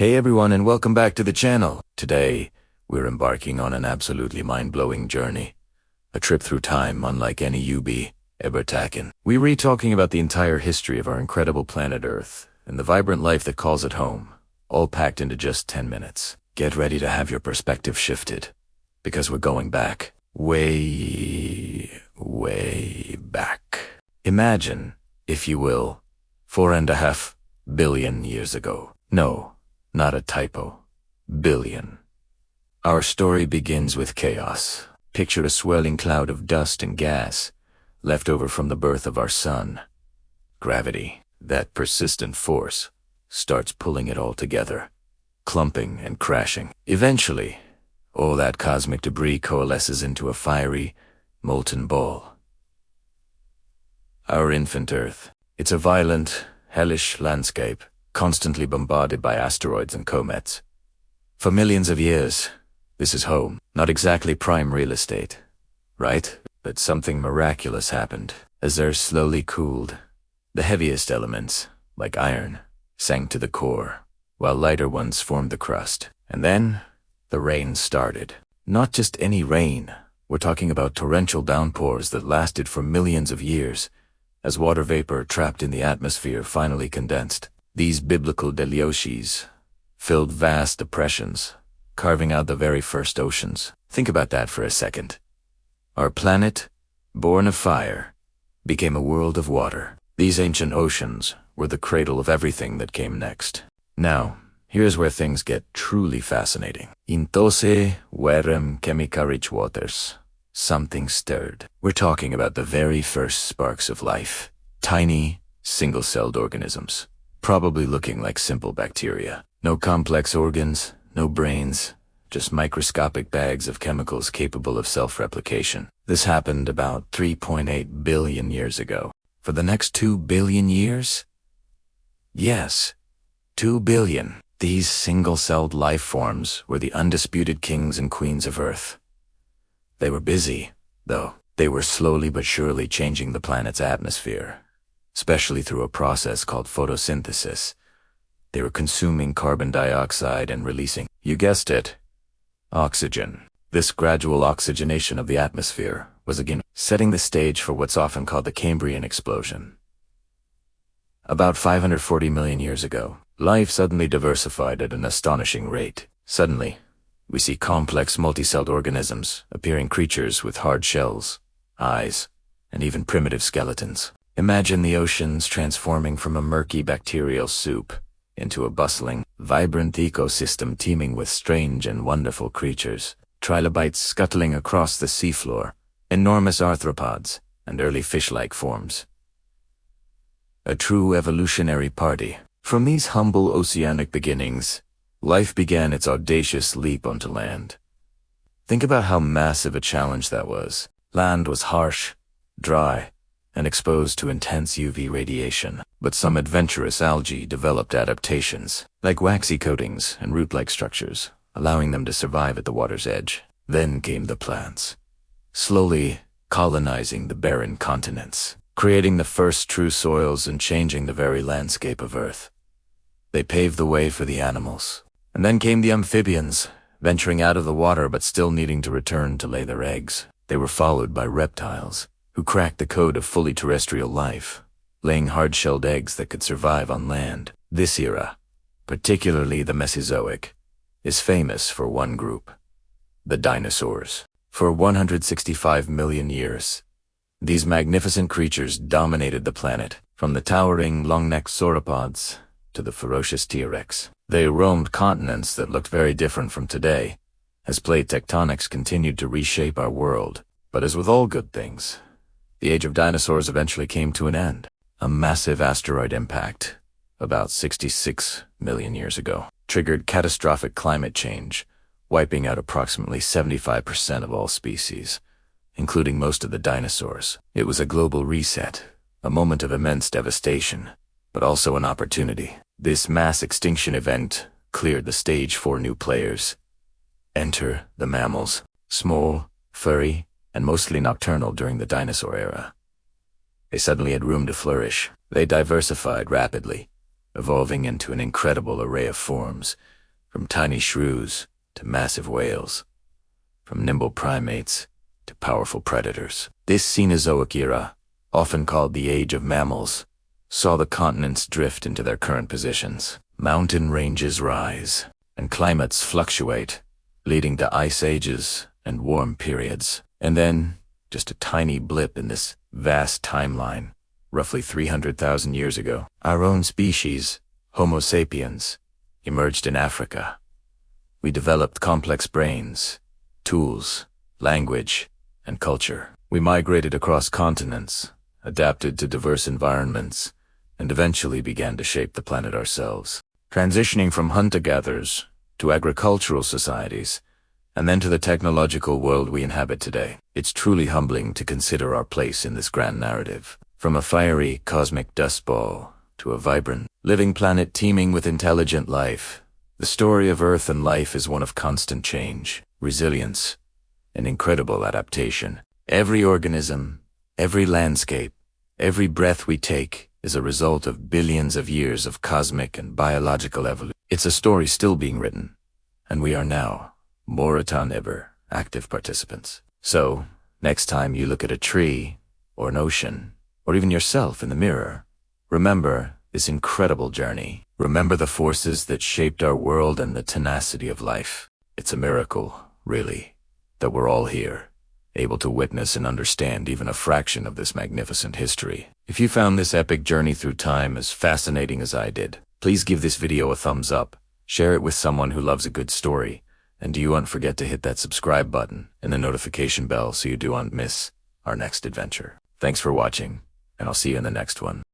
Hey everyone, and welcome back to the channel. Today, we're embarking on an absolutely mind-blowing journey. A trip through time unlike any you be ever taken. We're re-talking about the entire history of our incredible planet Earth and the vibrant life that calls it home, all packed into just 10 minutes. Get ready to have your perspective shifted, because we're going back. Way back. Imagine, if you will, 4.5 billion years ago. No, not a typo. Billion. Our story begins with chaos. Picture a swirling cloud of dust and gas, left over from the birth of our sun. Gravity, that persistent force, starts pulling it all together, clumping and crashing. Eventually, all that cosmic debris coalesces into a fiery, molten ball. Our infant Earth. It's a violent, hellish landscape, constantly bombarded by asteroids and comets. For millions of years, this is home. Not exactly prime real estate, right? But something miraculous happened. As Earth slowly cooled, the heaviest elements, like iron, sank to the core, while lighter ones formed the crust. And then, the rain started. Not just any rain. We're talking about torrential downpours that lasted for millions of years, as water vapor trapped in the atmosphere finally condensed. These biblical deluges filled vast depressions, carving out the very first oceans. Think about that for a second. Our planet, born of fire, became a world of water. These ancient oceans were the cradle of everything that came next. Now, here's where things get truly fascinating. Intose verem chemica rich waters. Something stirred. We're talking about the very first sparks of life. Tiny, single-celled organisms, probably looking like simple bacteria. No complex organs, no brains, just microscopic bags of chemicals capable of self-replication. This happened about 3.8 billion years ago. For the next 2 billion years? Yes, 2 billion. These single-celled life forms were the undisputed kings and queens of Earth. They were busy, though. They were slowly but surely changing the planet's atmosphere, especially through a process called photosynthesis. They were consuming carbon dioxide and releasing, you guessed it, oxygen. This gradual oxygenation of the atmosphere was again setting the stage for what's often called the Cambrian explosion. About 540 million years ago, life suddenly diversified at an astonishing rate. Suddenly, we see complex multicelled organisms, appearing creatures with hard shells, eyes, and even primitive skeletons. Imagine the oceans transforming from a murky bacterial soup into a bustling, vibrant ecosystem teeming with strange and wonderful creatures. Trilobites scuttling across the seafloor, enormous arthropods, and early fish-like forms. A true evolutionary party. From these humble oceanic beginnings, life began its audacious leap onto land. Think about how massive a challenge that was. Land was harsh, dry, and exposed to intense UV radiation. But some adventurous algae developed adaptations, like waxy coatings and root-like structures, allowing them to survive at the water's edge. Then came the plants, slowly colonizing the barren continents, creating the first true soils and changing the very landscape of Earth. They paved the way for the animals. And then came the amphibians, venturing out of the water but still needing to return to lay their eggs. They were followed by reptiles, who cracked the code of fully terrestrial life, laying hard-shelled eggs that could survive on land. This era, particularly the Mesozoic, is famous for one group, the dinosaurs. For 165 million years, these magnificent creatures dominated the planet, from the towering long-necked sauropods to the ferocious T-Rex. They roamed continents that looked very different from today, as plate tectonics continued to reshape our world. But as with all good things, the age of dinosaurs eventually came to an end. A massive asteroid impact, about 66 million years ago, triggered catastrophic climate change, wiping out approximately 75% of all species, including most of the dinosaurs. It was a global reset, a moment of immense devastation, but also an opportunity. This mass extinction event cleared the stage for new players. Enter the mammals, small, furry, and mostly nocturnal during the dinosaur era. They suddenly had room to flourish. They diversified rapidly, evolving into an incredible array of forms, from tiny shrews to massive whales, from nimble primates to powerful predators. This Cenozoic era, often called the Age of Mammals, saw the continents drift into their current positions. Mountain ranges rise, and climates fluctuate, leading to ice ages and warm periods. And then, just a tiny blip in this vast timeline, roughly 300,000 years ago, our own species, Homo sapiens, emerged in Africa. We developed complex brains, tools, language, and culture. We migrated across continents, adapted to diverse environments, and eventually began to shape the planet ourselves. Transitioning from hunter-gatherers to agricultural societies, and then to the technological world we inhabit today. It's truly humbling to consider our place in this grand narrative. From a fiery cosmic dust ball to a vibrant, living planet teeming with intelligent life, the story of Earth and life is one of constant change, resilience, and incredible adaptation. Every organism, every landscape, every breath we take is a result of billions of years of cosmic and biological evolution. It's a story still being written, and we are now, more than ever, active participants. So, next time you look at a tree, or an ocean, or even yourself in the mirror, remember this incredible journey. Remember the forces that shaped our world and the tenacity of life. It's a miracle, really, that we're all here, able to witness and understand even a fraction of this magnificent history. If you found this epic journey through time as fascinating as I did, please give this video a thumbs up, share it with someone who loves a good story, and do not forget to hit that subscribe button and the notification bell so you do not miss our next adventure. Thanks for watching, and I'll see you in the next one.